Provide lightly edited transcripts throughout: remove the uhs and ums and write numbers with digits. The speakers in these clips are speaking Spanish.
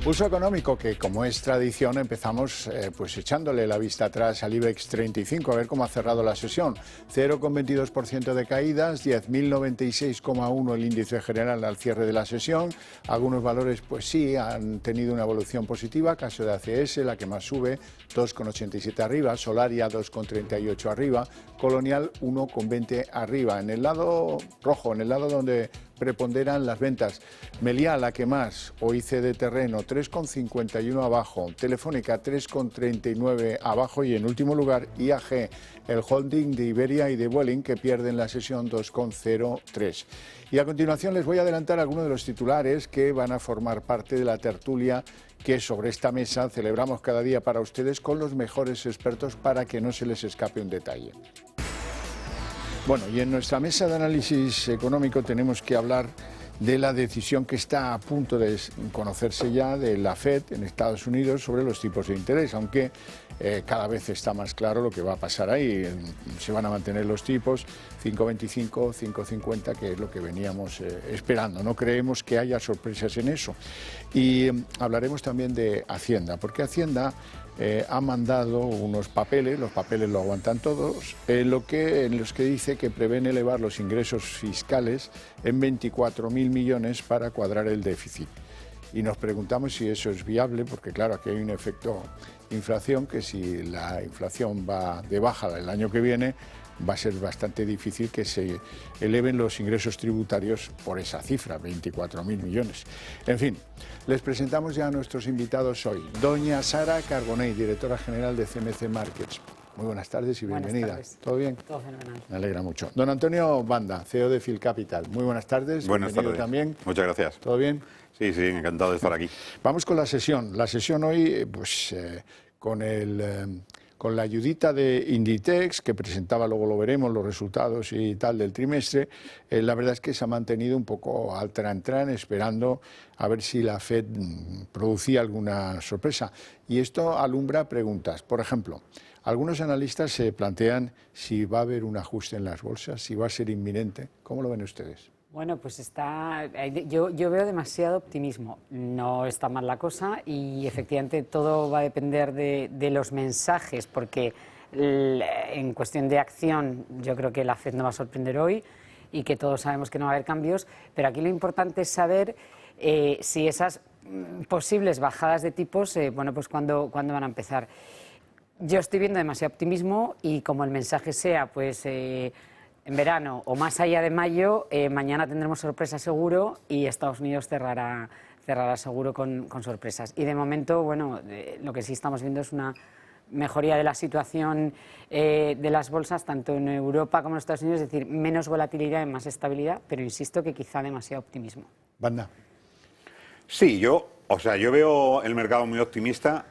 Pulso económico que, como es tradición, empezamos pues echándole la vista atrás al IBEX 35, a ver cómo ha cerrado la sesión. 0,22% de caídas, 10.096,1 el índice general al cierre de la sesión. Algunos valores, pues sí, han tenido una evolución positiva, caso de ACS, la que más sube, 2,87 arriba, Solaria 2,38 arriba, Colonial 1,20 arriba. En el lado rojo, en el lado donde preponderan las ventas, Meliá la que más, OIC de Terreno 3,51 abajo, Telefónica 3,39 abajo y en último lugar IAG, el holding de Iberia y de Vueling, que pierden la sesión 2,03. Y a continuación les voy a adelantar algunos de los titulares que van a formar parte de la tertulia que sobre esta mesa celebramos cada día para ustedes con los mejores expertos para que no se les escape un detalle. Bueno, y en nuestra mesa de análisis económico tenemos que hablar de la decisión que está a punto de conocerse ya de la FED en Estados Unidos sobre los tipos de interés, aunque cada vez está más claro lo que va a pasar ahí. Se van a mantener los tipos 5,25, 5,50, que es lo que veníamos esperando. No creemos que haya sorpresas en eso. Y hablaremos también de Hacienda, porque Hacienda ha mandado unos papeles, los papeles lo aguantan todos, en los que dice que prevén elevar los ingresos fiscales en 24.000 millones para cuadrar el déficit. Y nos preguntamos si eso es viable, porque claro, aquí hay un efecto inflación, que si la inflación va de baja el año que viene, va a ser bastante difícil que se eleven los ingresos tributarios por esa cifra, 24.000 millones. En fin, les presentamos ya a nuestros invitados hoy. Doña Sara Carbonell, directora general de CMC Markets. Muy buenas tardes y bienvenida. Buenas tardes. ¿Todo bien? Todo fenomenal. Me alegra mucho. Don Antonio Banda, CEO de Phil Capital. Muy buenas tardes. Buenas bienvenido tardes. También. Muchas gracias. ¿Todo bien? Sí, encantado de estar aquí. Vamos con la sesión. La sesión hoy, pues con la ayudita de Inditex, que presentaba, luego lo veremos, los resultados y tal del trimestre, la verdad es que se ha mantenido un poco al tran-tran, esperando a ver si la FED producía alguna sorpresa. Y esto alumbra preguntas. Por ejemplo, algunos analistas se plantean si va a haber un ajuste en las bolsas, si va a ser inminente. ¿Cómo lo ven ustedes? Bueno, pues yo veo demasiado optimismo. No está mal la cosa y efectivamente todo va a depender de los mensajes, porque en cuestión de acción yo creo que la FED no va a sorprender hoy y que todos sabemos que no va a haber cambios, pero aquí lo importante es saber si esas posibles bajadas de tipos, bueno, pues cuándo van a empezar. Yo estoy viendo demasiado optimismo y como el mensaje sea, pues en verano o más allá de mayo, mañana tendremos sorpresa seguro y Estados Unidos cerrará seguro con sorpresas. Y de momento, bueno, lo que sí estamos viendo es una mejoría de la situación de las bolsas, tanto en Europa como en Estados Unidos, es decir, menos volatilidad y más estabilidad, pero insisto que quizá demasiado optimismo. Banda. Sí, yo veo el mercado muy optimista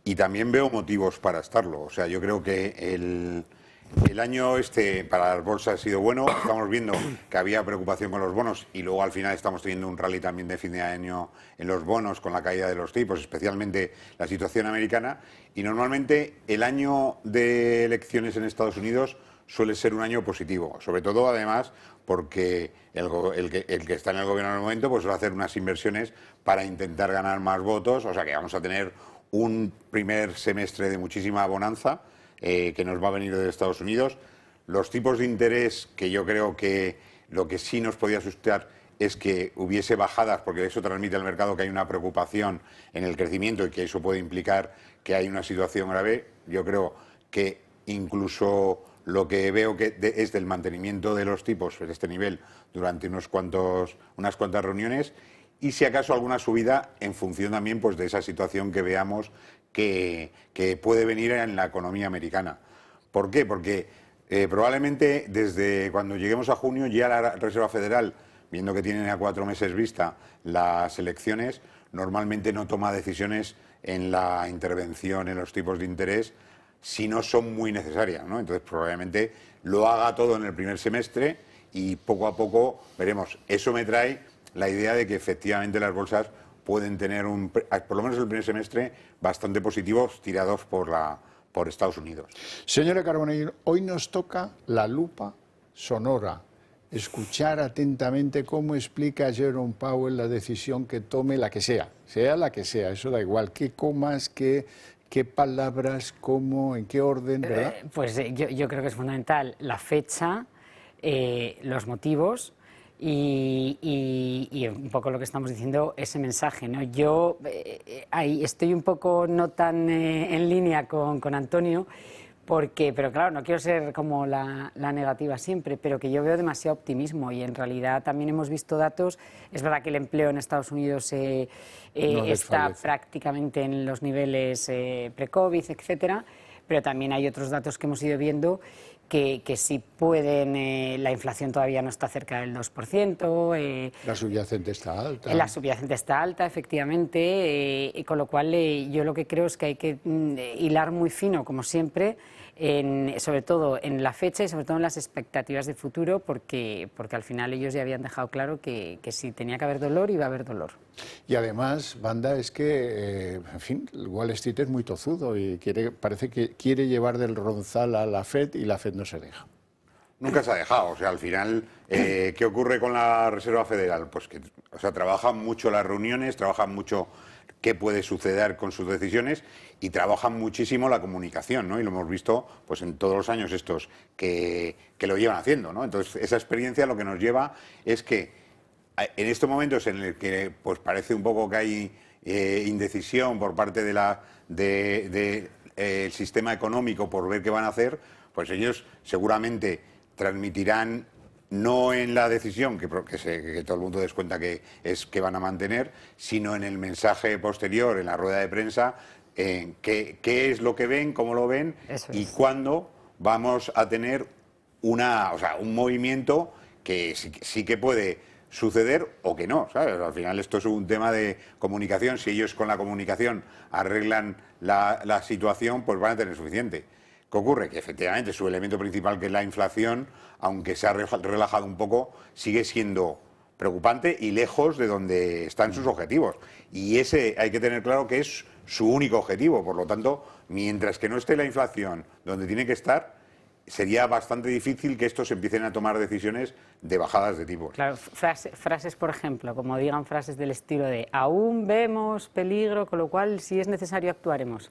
y también veo motivos para estarlo. O sea, yo creo que el año para las bolsas ha sido bueno. Estamos viendo que había preocupación con los bonos y luego al final estamos teniendo un rally también de fin de año en los bonos con la caída de los tipos, especialmente la situación americana. Y normalmente el año de elecciones en Estados Unidos suele ser un año positivo, sobre todo además porque el que está en el gobierno en el momento pues va a hacer unas inversiones para intentar ganar más votos, o sea que vamos a tener un primer semestre de muchísima bonanza que nos va a venir de Estados Unidos. Los tipos de interés, que yo creo que lo que sí nos podía asustar es que hubiese bajadas, porque eso transmite al mercado que hay una preocupación en el crecimiento y que eso puede implicar que hay una situación grave. Yo creo que incluso lo que veo que es del mantenimiento de los tipos en este nivel durante unas cuantas reuniones y si acaso alguna subida en función también pues de esa situación que veamos que puede venir en la economía americana. ¿Por qué? Porque probablemente desde cuando lleguemos a junio ya la Reserva Federal, viendo que tienen a 4 meses vista las elecciones, normalmente no toma decisiones en la intervención en los tipos de interés si no son muy necesarias, ¿no? Entonces probablemente lo haga todo en el primer semestre y poco a poco veremos. Eso me trae la idea de que efectivamente las bolsas pueden tener por lo menos el primer semestre bastante positivos tirados por Estados Unidos. Señora Carbonell, hoy nos toca la lupa sonora escuchar atentamente cómo explica Jerome Powell la decisión que tome, la que sea la que sea, eso da igual, qué comas, qué palabras, cómo, en qué orden, ¿verdad? Pues yo creo que es fundamental la fecha, los motivos y un poco lo que estamos diciendo, ese mensaje, ¿no? Yo ahí estoy un poco no tan en línea con Antonio, pero claro, no quiero ser como la negativa siempre, pero que yo veo demasiado optimismo y en realidad también hemos visto datos. Es verdad que el empleo en Estados Unidos está prácticamente en los niveles pre-COVID, etcétera, pero también hay otros datos que hemos ido viendo que sí pueden, la inflación todavía no está cerca del 2%. La subyacente está alta. La subyacente está alta, efectivamente, con lo cual yo lo que creo es que hay que hilar muy fino, como siempre, sobre todo en la fecha y sobre todo en las expectativas de futuro, porque al final ellos ya habían dejado claro que si tenía que haber dolor, iba a haber dolor. Y además, Wanda, es que, en fin, Wall Street es muy tozudo y parece que quiere llevar del ronzal a la Fed y la Fed no se deja. Nunca se ha dejado, o sea, al final, ¿qué ocurre con la Reserva Federal? Pues que, o sea, trabajan mucho las reuniones, trabajan mucho qué puede suceder con sus decisiones y trabajan muchísimo la comunicación, ¿no? Y lo hemos visto pues en todos los años estos que lo llevan haciendo, ¿no? Entonces, esa experiencia lo que nos lleva es que en estos momentos en el que pues parece un poco que hay indecisión por parte del sistema económico por ver qué van a hacer, pues ellos seguramente transmitirán no en la decisión que todo el mundo descuenta que van a mantener, sino en el mensaje posterior, en la rueda de prensa, qué es lo que ven, cómo lo ven y cuándo vamos a tener un movimiento que sí que puede suceder o que no, ¿sabes? Al final esto es un tema de comunicación. Si ellos con la comunicación arreglan la situación, pues van a tener suficiente. ¿Qué ocurre? Que efectivamente su elemento principal, que es la inflación, aunque se ha relajado un poco, sigue siendo preocupante y lejos de donde están sus objetivos. Y ese hay que tener claro que es su único objetivo. Por lo tanto, mientras que no esté la inflación donde tiene que estar, sería bastante difícil que estos empiecen a tomar decisiones de bajadas de tipos. Claro, frases, por ejemplo, como digan frases del estilo de aún vemos peligro, con lo cual si es necesario actuaremos.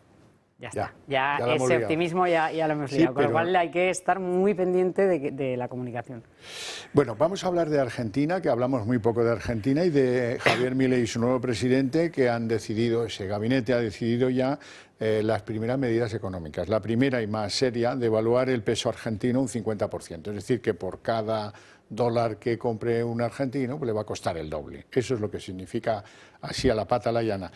Ya está, ya ese optimismo ya lo hemos liado, con lo cual hay que estar muy pendiente de la comunicación. Bueno, vamos a hablar de Argentina, que hablamos muy poco de Argentina, y de Javier Milei y su nuevo presidente, que han decidido, ese gabinete ha decidido ya las primeras medidas económicas. La primera y más seria, devaluar el peso argentino un 50%, es decir, que por cada dólar que compre un argentino, pues le va a costar el doble. Eso es lo que significa, así a la pata la llana.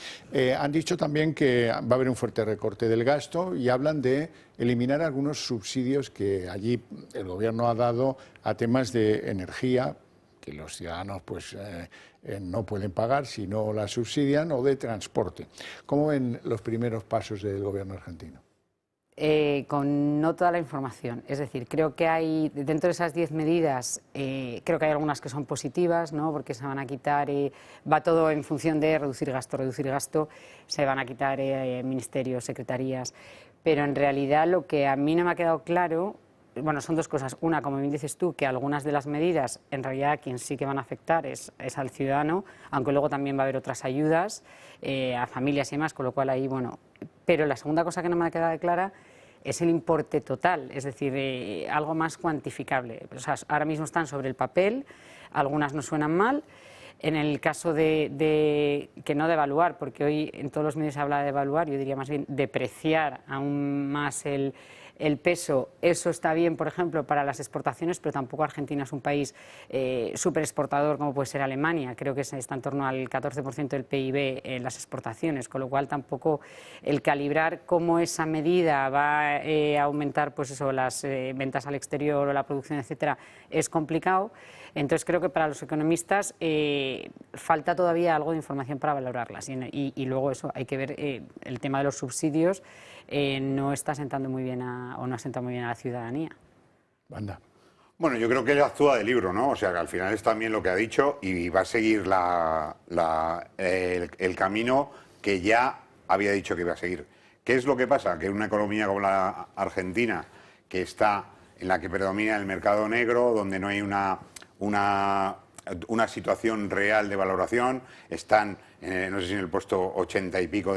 Han dicho también que va a haber un fuerte recorte del gasto y hablan de eliminar algunos subsidios que allí el gobierno ha dado a temas de energía, que los ciudadanos pues no pueden pagar si no la subsidian, o de transporte. ¿Cómo ven los primeros pasos del gobierno argentino? Con no toda la información, es decir, creo que hay, dentro de esas 10 medidas, creo que hay algunas que son positivas, ¿no? Porque se van a quitar, va todo en función de reducir gasto, se van a quitar ministerios, secretarías, pero en realidad lo que a mí no me ha quedado claro, bueno, son dos cosas. Una, como bien dices tú, que algunas de las medidas, en realidad, a quien sí que van a afectar es al ciudadano, aunque luego también va a haber otras ayudas a familias y demás, con lo cual ahí, bueno. Pero la segunda cosa que no me ha quedado clara es el importe total, es decir, algo más cuantificable. O sea, ahora mismo están sobre el papel, algunas no suenan mal. En el caso de que no devaluar, porque hoy en todos los medios se habla de devaluar, yo diría más bien depreciar aún más el peso, eso está bien, por ejemplo, para las exportaciones, pero tampoco Argentina es un país súper exportador como puede ser Alemania. Creo que está en torno al 14% del PIB en las exportaciones, con lo cual tampoco el calibrar cómo esa medida va a aumentar pues eso, las ventas al exterior o la producción, etcétera, es complicado. Entonces creo que para los economistas falta todavía algo de información para valorarlas y luego eso, hay que ver el tema de los subsidios, no está sentando muy bien o no ha sentado muy bien a la ciudadanía. Banda. Bueno, yo creo que él actúa de libro, ¿no? O sea, que al final es también lo que ha dicho y va a seguir el camino que ya había dicho que iba a seguir. ¿Qué es lo que pasa? Que una economía como la Argentina, que está en la que predomina el mercado negro, donde no hay una una situación real de valoración, están, no sé si en el puesto 80 y pico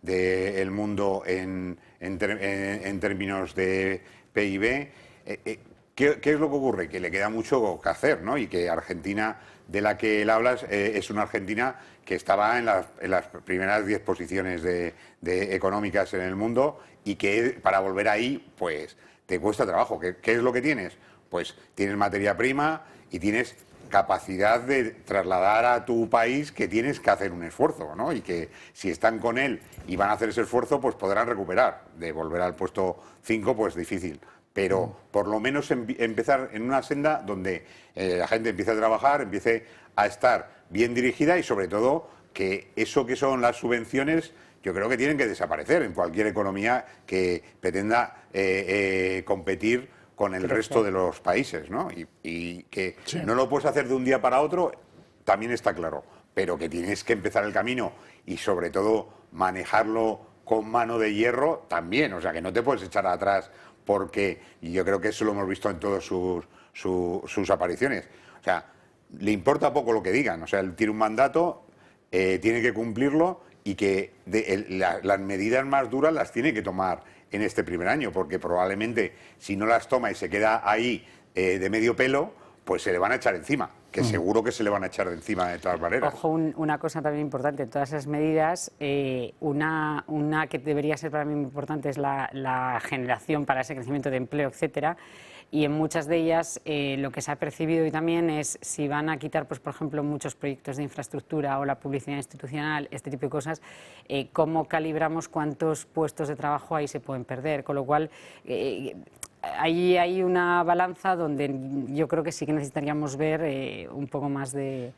del mundo en términos de PIB. ¿Qué es lo que ocurre? Que le queda mucho que hacer, ¿no? Y que Argentina, de la que él hablas, es una Argentina que estaba en las primeras 10 posiciones económicas en el mundo y que para volver ahí, pues, te cuesta trabajo. ¿Qué es lo que tienes? Pues tienes materia prima y tienes capacidad de trasladar a tu país que tienes que hacer un esfuerzo, ¿no? Y que si están con él y van a hacer ese esfuerzo, pues podrán recuperar. De volver al puesto 5, pues difícil. Pero por lo menos empezar en una senda donde la gente empiece a trabajar, empiece a estar bien dirigida y sobre todo que eso que son las subvenciones yo creo que tienen que desaparecer en cualquier economía que pretenda competir con el resto de los países, ¿no? Y que no lo puedes hacer de un día para otro, también está claro, pero que tienes que empezar el camino y sobre todo manejarlo con mano de hierro también, o sea, que no te puedes echar atrás porque, y yo creo que eso lo hemos visto en todas sus apariciones, o sea, le importa poco lo que digan, o sea, él tiene un mandato, tiene que cumplirlo y que las medidas más duras las tiene que tomar en este primer año, porque probablemente si no las toma y se queda ahí de medio pelo, pues se le van a echar encima, que seguro que se le van a echar de encima de todas maneras. Ojo, una cosa también importante, en todas esas medidas, una que debería ser para mí muy importante es la generación para ese crecimiento de empleo, etcétera. Y en muchas de ellas lo que se ha percibido y también es si van a quitar, pues por ejemplo, muchos proyectos de infraestructura o la publicidad institucional, este tipo de cosas, cómo calibramos cuántos puestos de trabajo ahí se pueden perder. Con lo cual, ahí hay una balanza donde yo creo que sí que necesitaríamos ver un poco más de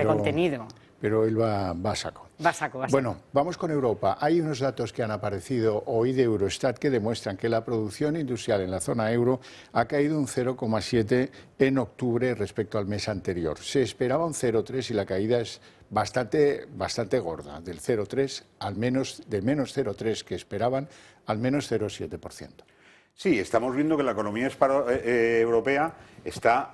contenido. Pero él va a saco. Va a saco. Bueno, vamos con Europa. Hay unos datos que han aparecido hoy de Eurostat que demuestran que la producción industrial en la zona euro ha caído un 0,7 en octubre respecto al mes anterior. Se esperaba un 0,3 y la caída es bastante gorda, del 0,3 al menos, del menos 0,3 que esperaban al menos 0,7%. Sí, estamos viendo que la economía europea está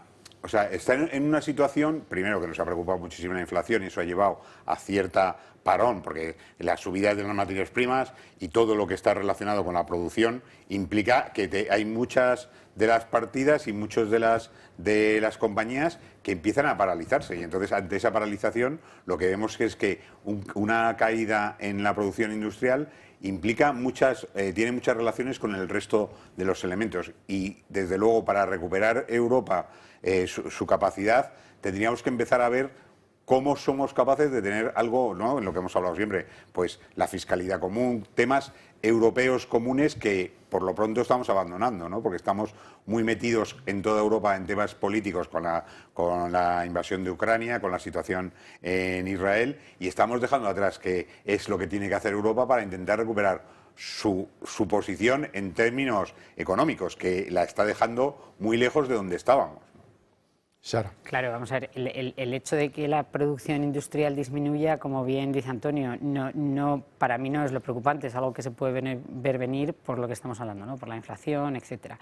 en una situación, primero que nos ha preocupado muchísimo la inflación y eso ha llevado a cierta parón, porque la subida de las materias primas y todo lo que está relacionado con la producción implica que hay muchas de las partidas y muchas de las compañías que empiezan a paralizarse. Y entonces, ante esa paralización, lo que vemos es que una caída en la producción industrial implica tiene muchas relaciones con el resto de los elementos. Y, desde luego, para recuperar Europa su capacidad, tendríamos que empezar a ver cómo somos capaces de tener algo, ¿no?, en lo que hemos hablado siempre, pues la fiscalidad común, temas europeos comunes que por lo pronto estamos abandonando, ¿no?, porque estamos muy metidos en toda Europa en temas políticos con la invasión de Ucrania, con la situación en Israel, y estamos dejando atrás que es lo que tiene que hacer Europa para intentar recuperar su posición en términos económicos, que la está dejando muy lejos de donde estábamos. Sara. Claro, vamos a ver, el hecho de que la producción industrial disminuya, como bien dice Antonio, para mí no es lo preocupante, es algo que se puede ver venir por lo que estamos hablando, ¿no?, por la inflación, etcétera.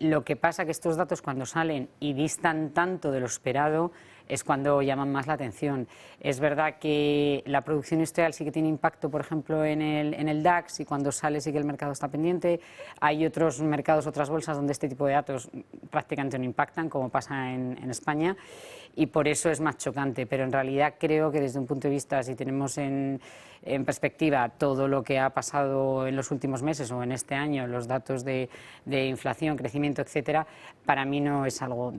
Lo que pasa que estos datos, cuando salen y distan tanto de lo esperado, es cuando llaman más la atención. Es verdad que la producción industrial sí que tiene impacto, por ejemplo, en el DAX, y cuando sale sí que el mercado está pendiente. Hay otros mercados, otras bolsas donde este tipo de datos prácticamente no impactan, como pasa en España, y por eso es más chocante. Pero en realidad creo que desde un punto de vista, si tenemos en perspectiva todo lo que ha pasado en los últimos meses o en este año, los datos de inflación, crecimiento, etcétera, para mí no es algo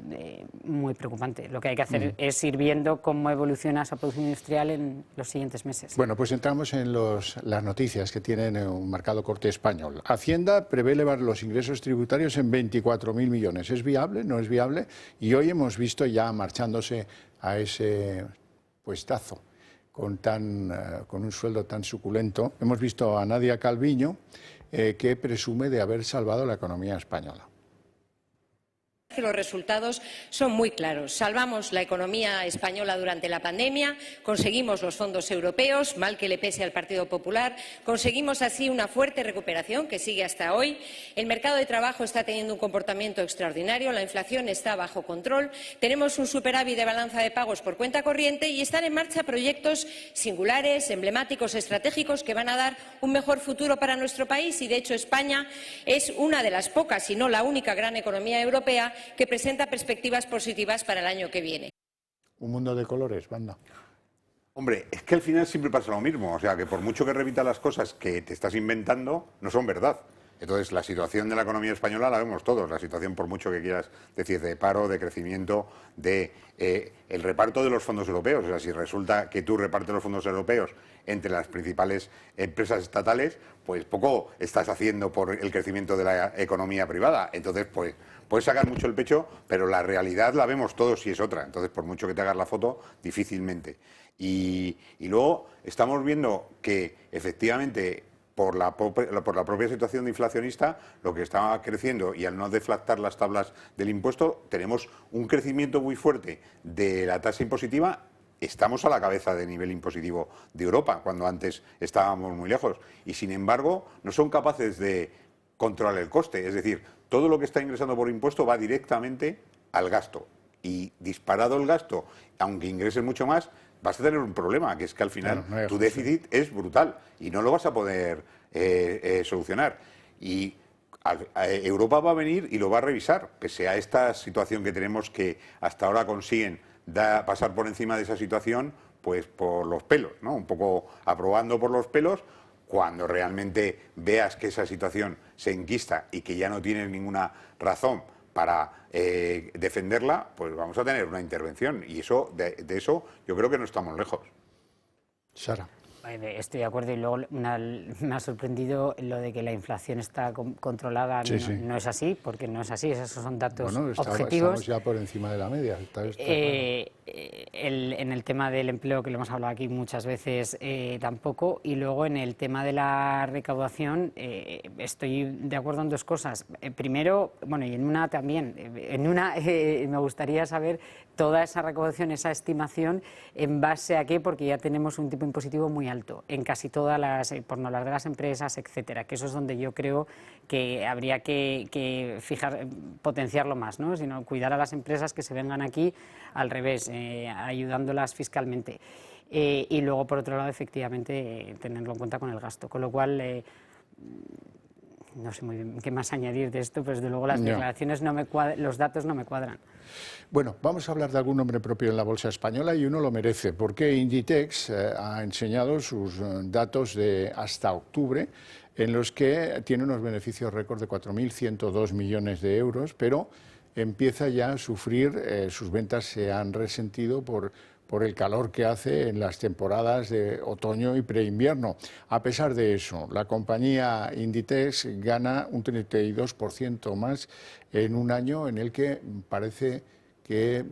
muy preocupante. Lo que hay que hacer es ir viendo cómo evoluciona esa producción industrial en los siguientes meses. Bueno, pues entramos en las noticias que tienen un marcado corte español. Hacienda prevé elevar los ingresos tributarios en 24.000 millones. ¿Es viable? ¿No es viable? Y hoy hemos visto ya marchándose a ese puestazo con un sueldo tan suculento. Hemos visto a Nadia Calviño, que presume de haber salvado la economía española. que los resultados son muy claros. Salvamos la economía española durante la pandemia, conseguimos los fondos europeos, mal que le pese al Partido Popular, conseguimos así una fuerte recuperación que sigue hasta hoy. El mercado de trabajo está teniendo un comportamiento extraordinario, la inflación está bajo control, tenemos un superávit de balanza de pagos por cuenta corriente y están en marcha proyectos singulares, emblemáticos, estratégicos que van a dar un mejor futuro para nuestro país y, de hecho, España es una de las pocas, si no la única gran economía europea que presenta perspectivas positivas para el año que viene. Un mundo de colores, Wanda. Hombre, es que al final siempre pasa lo mismo. O sea, que por mucho que repitas las cosas que te estás inventando, no son verdad. Entonces, la situación de la economía española la vemos todos. La situación, por mucho que quieras decir, de paro, de crecimiento, de el reparto de los fondos europeos. O sea, si resulta que tú repartes los fondos europeos entre las principales empresas estatales, pues poco estás haciendo por el crecimiento de la economía privada. Entonces, pues puedes sacar mucho el pecho, pero la realidad la vemos todos y es otra. Entonces, por mucho que te hagas la foto, difícilmente. Y luego estamos viendo que, efectivamente, por la propia situación de inflacionista, lo que está creciendo y al no deflactar las tablas del impuesto, tenemos un crecimiento muy fuerte de la tasa impositiva. Estamos a la cabeza del nivel impositivo de Europa, cuando antes estábamos muy lejos. Y, sin embargo, no son capaces de controlar el coste. Es decir, todo lo que está ingresando por impuesto va directamente al gasto. Y disparado el gasto, aunque ingreses mucho más, vas a tener un problema, que es que al final tu déficit es brutal y no lo vas a poder solucionar. Y Europa va a venir y lo va a revisar, pese a esta situación que tenemos, que hasta ahora consiguen pasar por encima de esa situación, pues por los pelos, ¿no? Un poco aprobando por los pelos. Cuando realmente veas que esa situación se enquista y que ya no tienes ninguna razón para defenderla, pues vamos a tener una intervención. Y eso, de eso yo creo que no estamos lejos. Sara. Estoy de acuerdo y luego me ha sorprendido lo de que la inflación está controlada. Sí, sí. No es así, porque no es así, esos son datos objetivos. Estamos ya por encima de la media. Claro. En el tema del empleo, que lo hemos hablado aquí muchas veces, tampoco. Y luego en el tema de la recaudación, estoy de acuerdo en dos cosas. Primero, bueno, y en una también, me gustaría saber toda esa recaudación, esa estimación, en base a qué, porque ya tenemos un tipo impositivo muy alto en casi todas las, por no hablar de las empresas, etcétera, que eso es donde yo creo que habría que potenciarlo más, ¿no? Sino cuidar a las empresas que se vengan aquí al revés, ayudándolas fiscalmente. Y luego, por otro lado, efectivamente, tenerlo en cuenta con el gasto, con lo cual no sé muy bien qué más añadir de esto, pero desde luego las declaraciones no me cuadran, los datos no me cuadran. Bueno, vamos a hablar de algún nombre propio en la bolsa española y uno lo merece, porque Inditex ha enseñado sus datos de hasta octubre, en los que tiene unos beneficios récord de 4.102 millones de euros, pero empieza ya a sufrir, sus ventas se han resentido por el calor que hace en las temporadas de otoño y preinvierno. A pesar de eso, la compañía Inditex gana un 32% más en un año en el que parece que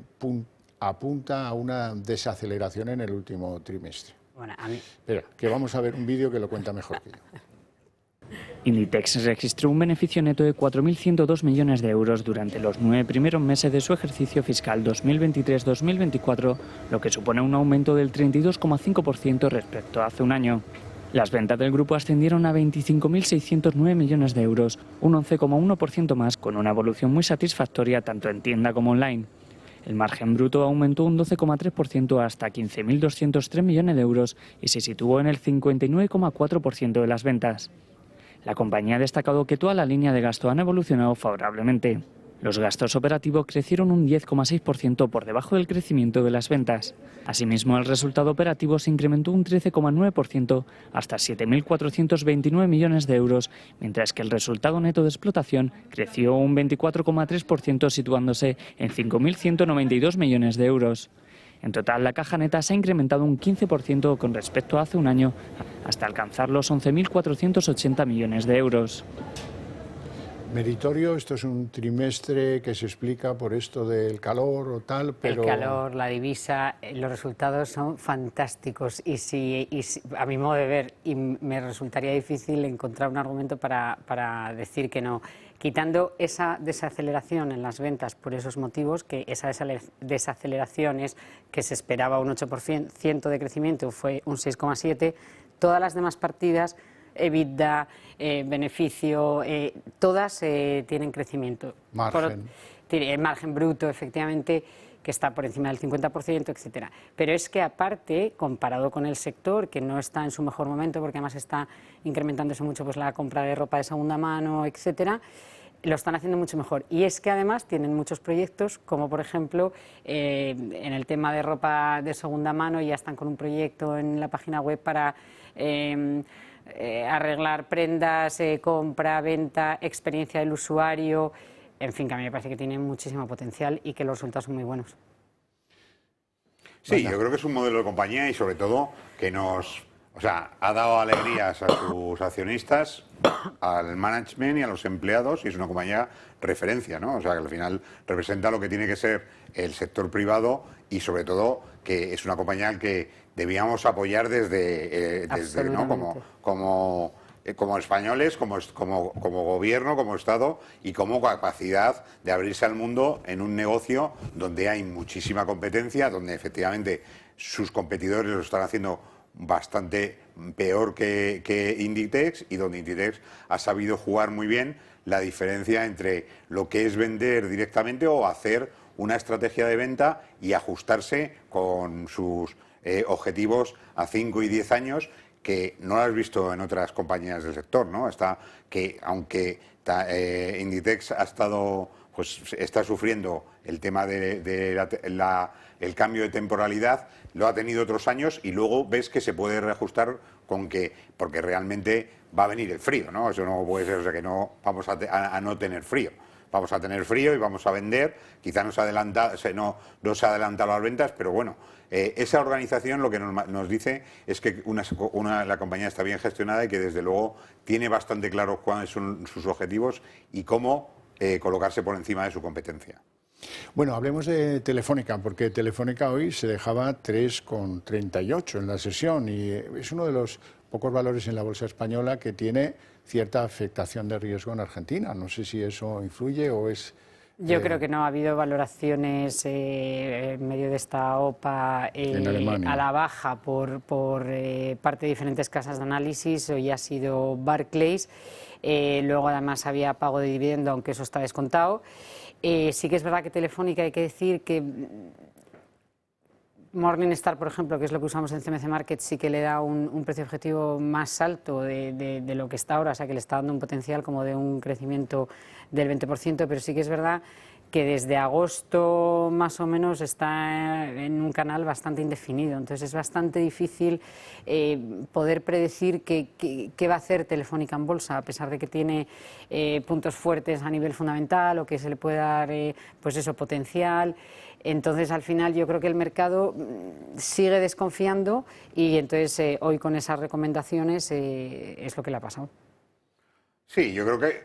apunta a una desaceleración en el último trimestre. Bueno, a mí... Espera, que vamos a ver un vídeo que lo cuenta mejor que yo. Inditex registró un beneficio neto de 4.102 millones de euros durante los 9 primeros meses de su ejercicio fiscal 2023-2024, lo que supone un aumento del 32,5% respecto a hace un año. Las ventas del grupo ascendieron a 25.609 millones de euros, un 11,1% más, con una evolución muy satisfactoria tanto en tienda como online. El margen bruto aumentó un 12,3% hasta 15.203 millones de euros y se situó en el 59,4% de las ventas. La compañía ha destacado que toda la línea de gasto han evolucionado favorablemente. Los gastos operativos crecieron un 10,6% por debajo del crecimiento de las ventas. Asimismo, el resultado operativo se incrementó un 13,9% hasta 7.429 millones de euros, mientras que el resultado neto de explotación creció un 24,3%, situándose en 5.192 millones de euros. En total, la caja neta se ha incrementado un 15% con respecto a hace un año, hasta alcanzar los 11.480 millones de euros. Meritorio, esto es un trimestre que se explica por esto del calor o tal, pero... El calor, la divisa, los resultados son fantásticos y si, a mi modo de ver, y me resultaría difícil encontrar un argumento para decir que no. Quitando esa desaceleración en las ventas por esos motivos, que esa desaceleración es que se esperaba un 8% de crecimiento, fue un 6,7%, todas las demás partidas, EBITDA, beneficio, todas tienen crecimiento. Margen. Margen bruto, efectivamente, que está por encima del 50%, etcétera. Pero es que aparte, comparado con el sector, que no está en su mejor momento, porque además está incrementándose mucho pues, la compra de ropa de segunda mano, etcétera, lo están haciendo mucho mejor. Y es que además tienen muchos proyectos, como por ejemplo, en el tema de ropa de segunda mano, ya están con un proyecto en la página web para arreglar prendas, compra, venta, experiencia del usuario. En fin, que a mí me parece que tiene muchísimo potencial y que los resultados son muy buenos. Sí, yo creo que es un modelo de compañía y sobre todo que ha dado alegrías a sus accionistas, al management y a los empleados, y es una compañía referencia, ¿no? O sea, que al final representa lo que tiene que ser el sector privado y sobre todo que es una compañía al que debíamos apoyar desde ¿no? Como españoles, como gobierno, como Estado y como capacidad de abrirse al mundo en un negocio donde hay muchísima competencia, donde efectivamente sus competidores lo están haciendo bastante peor que Inditex y donde Inditex ha sabido jugar muy bien la diferencia entre lo que es vender directamente o hacer una estrategia de venta y ajustarse con sus objetivos a 5 y 10 años, que no lo has visto en otras compañías del sector, ¿no? Aunque Inditex está sufriendo el tema el cambio de temporalidad, lo ha tenido otros años y luego ves que se puede reajustar porque realmente va a venir el frío, ¿no? Eso no puede ser, o sea que no vamos a no tener frío. Vamos a tener frío y vamos a vender, quizá no se ha adelantado las ventas, pero bueno, esa organización lo que nos dice es que la compañía está bien gestionada y que desde luego tiene bastante claro cuáles son sus objetivos y cómo colocarse por encima de su competencia. Bueno, hablemos de Telefónica, porque Telefónica hoy se dejaba 3,38 en la sesión y es uno de los pocos valores en la bolsa española que tiene cierta afectación de riesgo en Argentina. No sé si eso influye o es... Yo creo que no ha habido valoraciones en medio de esta OPA a la baja por parte de diferentes casas de análisis. Hoy ha sido Barclays, luego además había pago de dividendo, aunque eso está descontado. Sí que es verdad que Telefónica, hay que decir que Morningstar, por ejemplo, que es lo que usamos en CMC Markets, sí que le da un precio objetivo más alto de lo que está ahora, o sea que le está dando un potencial como de un crecimiento del 20%, pero sí que es verdad que desde agosto más o menos está en un canal bastante indefinido, entonces es bastante difícil poder predecir qué va a hacer Telefónica en bolsa, a pesar de que tiene puntos fuertes a nivel fundamental o que se le puede dar pues eso, potencial. Entonces, al final, yo creo que el mercado sigue desconfiando y entonces hoy con esas recomendaciones es lo que le ha pasado. Sí, yo creo que,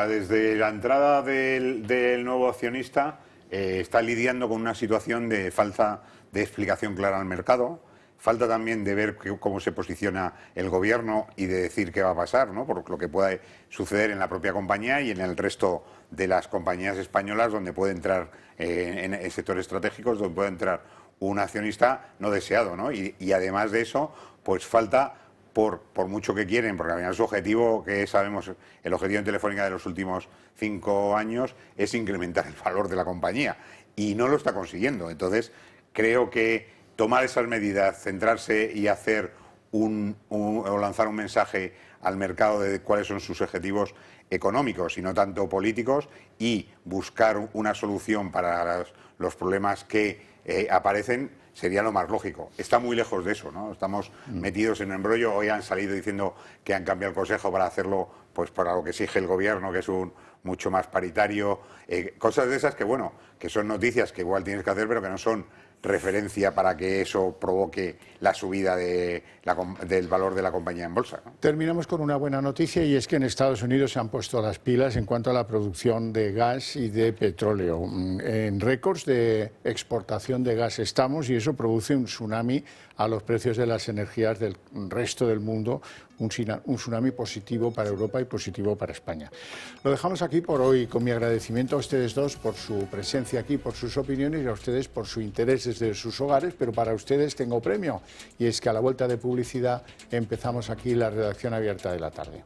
desde la entrada del nuevo accionista está lidiando con una situación de falta de explicación clara al mercado. Falta también de ver cómo se posiciona el gobierno y de decir qué va a pasar, ¿no? Por lo que pueda suceder en la propia compañía y en el resto de las compañías españolas donde puede entrar, en sectores estratégicos, donde puede entrar un accionista no deseado, ¿no? Y además de eso, pues falta, por mucho que quieren, porque al final su objetivo, que sabemos, el objetivo en Telefónica de los últimos 5 años es incrementar el valor de la compañía y no lo está consiguiendo. Entonces, creo que tomar esas medidas, centrarse y hacer o lanzar un mensaje al mercado de cuáles son sus objetivos económicos y no tanto políticos, y buscar una solución para los problemas que aparecen, sería lo más lógico. Está muy lejos de eso, ¿no? Estamos metidos en un embrollo. Hoy han salido diciendo que han cambiado el Consejo para hacerlo pues para lo que exige el Gobierno, que es mucho más paritario. Cosas de esas que son noticias que igual tienes que hacer, pero que no son referencia para que eso provoque la subida del valor de la compañía en bolsa, ¿no? Terminamos con una buena noticia, y es que en Estados Unidos se han puesto las pilas en cuanto a la producción de gas y de petróleo. En récords de exportación de gas estamos, y eso produce un tsunami a los precios de las energías del resto del mundo, un tsunami positivo para Europa y positivo para España. Lo dejamos aquí por hoy, con mi agradecimiento a ustedes dos por su presencia aquí, por sus opiniones, y a ustedes por su interés desde sus hogares, pero para ustedes tengo premio, y es que a la vuelta de publicidad empezamos aquí la redacción abierta de la tarde.